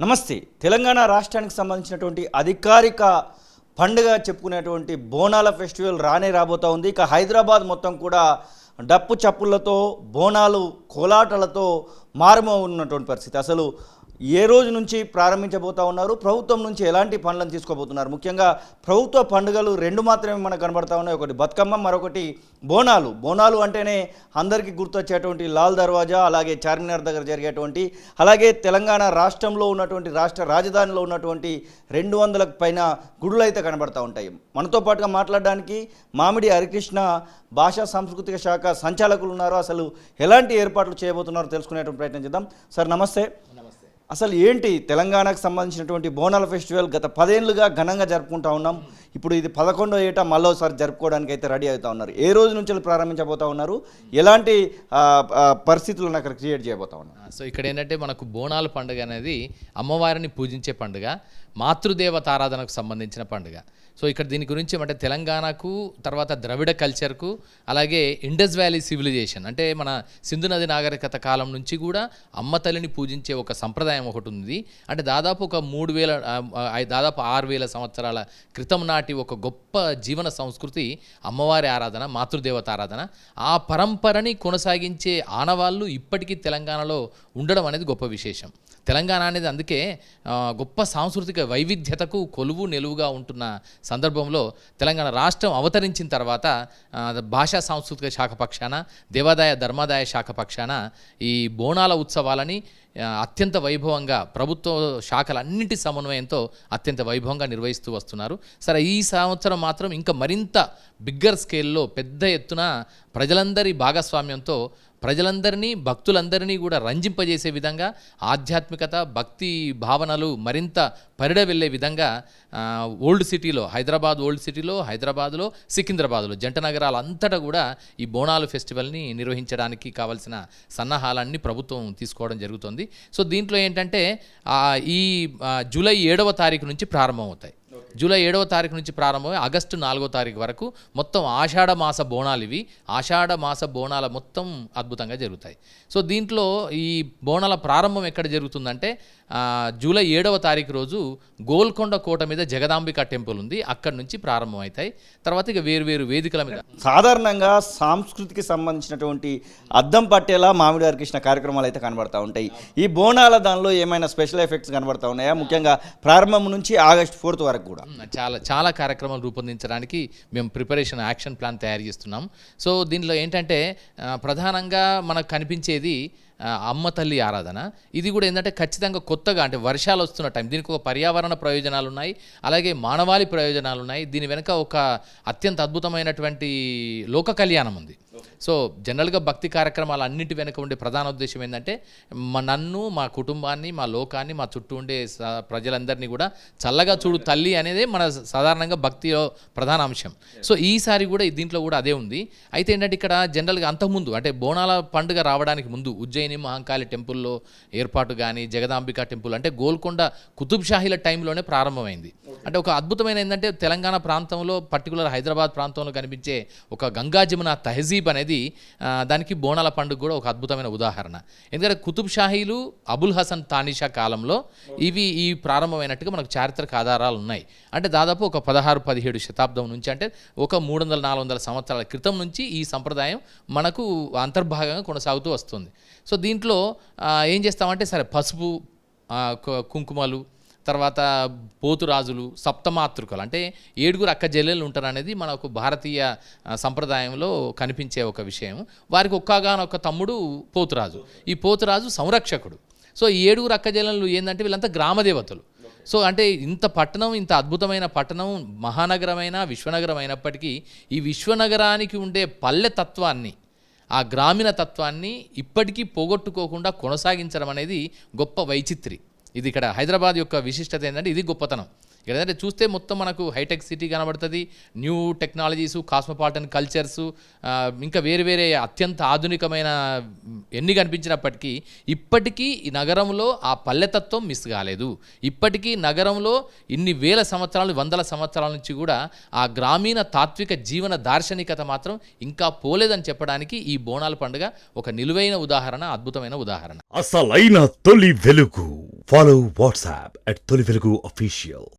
నమస్తే. తెలంగాణ రాష్ట్రానికి సంబంధించినటువంటి అధికారిక పండుగ చెప్పుకునేటువంటి బోనాల ఫెస్టివల్ రాబోతూ ఉంది. ఇక హైదరాబాద్ మొత్తం కూడా డప్పు చప్పులతో, బోనాలు కోలాటలతో మారుమోగుతున్నటువంటి పరిస్థితి. అసలు ఏ రోజు నుంచి ప్రారంభించబోతా ఉన్నారు, ప్రభుత్వం నుంచి ఎలాంటి పనులను తీసుకోబోతున్నారు? ముఖ్యంగా ప్రభుత్వ పండుగలు రెండు మాత్రమే మనకు కనబడతా ఉన్నాయి. ఒకటి బతుకమ్మ, మరొకటి బోనాలు. బోనాలు అంటేనే అందరికీ గుర్తొచ్చేటువంటి లాల్ దర్వాజా, అలాగే చార్మినార్ దగ్గర జరిగేటువంటి, అలాగే తెలంగాణ రాష్ట్రంలో ఉన్నటువంటి రాష్ట్ర రాజధానిలో ఉన్నటువంటి 200లకు పైన గుడులు అయితే కనబడతా ఉంటాయి. మనతో పాటుగా మాట్లాడడానికి మామిడి హరికృష్ణ భాషా సాంస్కృతిక శాఖ సంచాలకులు ఉన్నారు. అసలు ఎలాంటి ఏర్పాట్లు చేయబోతున్నారో తెలుసుకునేటువంటి ప్రయత్నం చేద్దాం. సార్ నమస్తే. అసలు ఏంటి తెలంగాణకు సంబంధించినటువంటి బోనాల ఫెస్టివల్ గత 10 ఏళ్ళుగా ఘనంగా జరుపుకుంటా ఉన్నాం. ఇప్పుడు ఇది 11వ ఏటా మళ్ళోసారి జరుపుకోవడానికి అయితే రెడీ అవుతూ ఉన్నారు. ఏ రోజు నుంచి ప్రారంభించబోతా ఉన్నారు, ఎలాంటి పరిస్థితులను అక్కడ క్రియేట్ చేయబోతా ఉన్నారు? సో ఇక్కడ ఏంటంటే మనకు బోనాల పండుగ అనేది అమ్మవారిని పూజించే పండుగ, మాతృదేవత ఆరాధనకు సంబంధించిన పండుగ. సో ఇక్కడ దీని గురించి అంటే తెలంగాణకు, తర్వాత ద్రవిడ కల్చర్కు, అలాగే ఇండస్ వ్యాలీ సివిలైజేషన్ అంటే మన సింధు నది నాగరికత కాలం నుంచి కూడా అమ్మ తల్లిని పూజించే ఒక సంప్రదాయం ఒకటి ఉంది. అంటే దాదాపు ఒక 6,000 సంవత్సరాల క్రితం నాటి ఒక గొప్ప జీవన సంస్కృతి అమ్మవారి ఆరాధన, మాతృదేవత ఆరాధన. ఆ పరంపరని కొనసాగించే ఆనవాళ్ళు ఇప్పటికీ తెలంగాణలో ఉండడం అనేది గొప్ప విశేషం. తెలంగాణ అనేది అందుకే గొప్ప సాంస్కృతిక వైవిధ్యతకు కొలువు నిలువుగా ఉంటున్న సందర్భంలో తెలంగాణ రాష్ట్రం అవతరించిన తర్వాత భాషా సాంస్కృతిక శాఖ పక్షాన, దేవాదాయ ధర్మాదాయ శాఖ పక్షాన ఈ బోనాల ఉత్సవాలని అత్యంత వైభవంగా ప్రభుత్వ శాఖలన్నింటి సమన్వయంతో అత్యంత వైభవంగా నిర్వహిస్తూ వస్తున్నారు. సరే, ఈ సంవత్సరం మాత్రం ఇంకా మరింత బిగ్గర్ స్కేల్లో పెద్ద ఎత్తున ప్రజలందరి భాగస్వామ్యంతో ప్రజలందరినీ, భక్తులందరినీ కూడా రంజింపజేసే విధంగా ఆధ్యాత్మికత, భక్తి భావనలు మరింత పరిడవెళ్ళే విధంగా ఓల్డ్ సిటీలో, హైదరాబాద్లో, సికింద్రాబాద్లో జంట నగరాలంతటా కూడా ఈ బోనాలు ఫెస్టివల్ని నిర్వహించడానికి కావాల్సిన సన్నాహాలన్నీ ప్రభుత్వం తీసుకోవడం జరుగుతుంది. సో దీంట్లో ఏంటంటే ఈ జూలై 7వ తారీఖు నుంచి ప్రారంభమవుతాయి. జూలై 7వ తారీఖు నుంచి ప్రారంభమై ఆగస్టు 4వ తారీఖు వరకు మొత్తం ఆషాఢ మాస బోనాలు ఇవి. ఆషాఢ మాస బోనాల మొత్తం అద్భుతంగా జరుగుతాయి. సో దీంట్లో ఈ బోనాల ప్రారంభం ఎక్కడ జరుగుతుందంటే జూలై 7వ తారీఖు రోజు గోల్కొండ కోట మీద జగదాంబిక టెంపుల్ ఉంది, అక్కడి నుంచి ప్రారంభం అవుతాయి. తర్వాత ఇక వేరు వేదికల మీద సాధారణంగా సంస్కృతికి సంబంధించినటువంటి అద్దం పట్టేలా మామిడి హరికృష్ణ కార్యక్రమాలు అయితే కనబడతా ఉంటాయి. ఈ బోనాల దానిలో ఏమైనా స్పెషల్ ఎఫెక్ట్స్ కనబడతా ఉన్నాయా? ముఖ్యంగా ప్రారంభం నుంచి ఆగస్టు 4th వరకు కూడా చాలా కార్యక్రమాలు రూపొందించడానికి మేము ప్రిపరేషన్ యాక్షన్ ప్లాన్ తయారు చేస్తున్నాం. సో దీనిలో ఏంటంటే ప్రధానంగా మనకు కనిపించేది అమ్మ తల్లి ఆరాధన. ఇది కూడా ఏంటంటే ఖచ్చితంగా కొత్తగా, అంటే వర్షాలు వస్తున్న టైం, దీనికి ఒక పర్యావరణ ప్రయోజనాలు ఉన్నాయి, అలాగే మానవాళి ప్రయోజనాలు ఉన్నాయి. దీని వెనుక ఒక అత్యంత అద్భుతమైనటువంటి లోక కళ్యాణం ఉంది. సో జనరల్గా భక్తి కార్యక్రమాలు అన్నింటి వెనుక ఉండే ప్రధాన ఉద్దేశం ఏంటంటే నన్ను, మా కుటుంబాన్ని, మా లోకాన్ని, మా చుట్టూ ఉండే ప్రజలందరినీ కూడా చల్లగా చూడు తల్లి అనేది మన సాధారణంగా భక్తిలో ప్రధాన అంశం. సో ఈసారి కూడా దీంట్లో కూడా అదే ఉంది. అయితే ఏంటంటే ఇక్కడ జనరల్గా అంతకుముందు, అంటే బోనాల పండుగ రావడానికి ముందు ఉజ్జయిని మహంకాళి టెంపుల్లో ఏర్పాటు కానీ, జగదాంబిక టెంపుల్ అంటే గోల్కొండ కుతుబ్ షాహీల టైంలోనే ప్రారంభమైంది. అంటే ఒక అద్భుతమైన ఏంటంటే తెలంగాణ ప్రాంతంలో, పర్టికులర్ హైదరాబాద్ ప్రాంతంలో కనిపించే ఒక గంగా జమున తహజీబ్ అనేది దానికి బోనాల పండుగ కూడా ఒక అద్భుతమైన ఉదాహరణ. ఎందుకంటే కుతుబ్ షాహీలు, అబుల్ హసన్ తానిషా కాలంలో ఈ ప్రారంభమైనట్టుగా మనకు చారిత్రక ఆధారాలు ఉన్నాయి. అంటే దాదాపు ఒక 16-17 శతాబ్దం నుంచి, అంటే ఒక 300-400 సంవత్సరాల క్రితం నుంచి ఈ సంప్రదాయం మనకు అంతర్భాగంగా కొనసాగుతూ వస్తుంది. సో దీంట్లో ఏం చేస్తామంటే సరే, పసుపు, కుంకుమలు, తర్వాత పోతురాజులు, సప్తమాతృకలు అంటే 7 అక్క చెల్లెలు ఉంటారు అనేది మనకు భారతీయ సంప్రదాయంలో కనిపించే ఒక విషయం. వారికి ఒక్కగానొక్క తమ్ముడు పోతురాజు. ఈ పోతురాజు సంరక్షకుడు. సో ఈ 7 అక్క చెల్లెలు ఏంటంటే వీళ్ళంతా గ్రామదేవతలు. సో అంటే ఇంత పట్టణం, ఇంత అద్భుతమైన పట్టణం, మహానగరమైన, విశ్వనగరం అయినప్పటికీ ఈ విశ్వనగరానికి ఉండే పల్లె తత్వాన్ని, ఆ గ్రామీణ తత్వాన్ని ఇప్పటికీ పోగొట్టుకోకుండా కొనసాగించడం అనేది గొప్ప వైచిత్రి. ఇది ఇక్కడ హైదరాబాద్ యొక్క విశిష్టత ఏంటంటే ఇది గొప్పతనం. ఇక్కడ ఏంటంటే చూస్తే మొత్తం మనకు హైటెక్ సిటీ కనబడుతుంది, న్యూ టెక్నాలజీసు, కాస్మోపాలిటన్ కల్చర్సు, ఇంకా వేరే అత్యంత ఆధునికమైన ఎన్ని కనిపించినప్పటికీ ఇప్పటికీ ఈ నగరంలో ఆ పల్లెతత్వం మిస్ కాలేదు. ఇప్పటికీ నగరంలో ఇన్ని వేల సంవత్సరాలు, వందల సంవత్సరాల నుంచి కూడా ఆ గ్రామీణ తాత్విక జీవన దార్శనికత మాత్రం ఇంకా పోలేదని చెప్పడానికి ఈ బోనాల పండుగ ఒక నిలువైన ఉదాహరణ, అద్భుతమైన ఉదాహరణ. అసలైన తొలి వెలుగు Follow WhatsApp at Toli Velugu Official.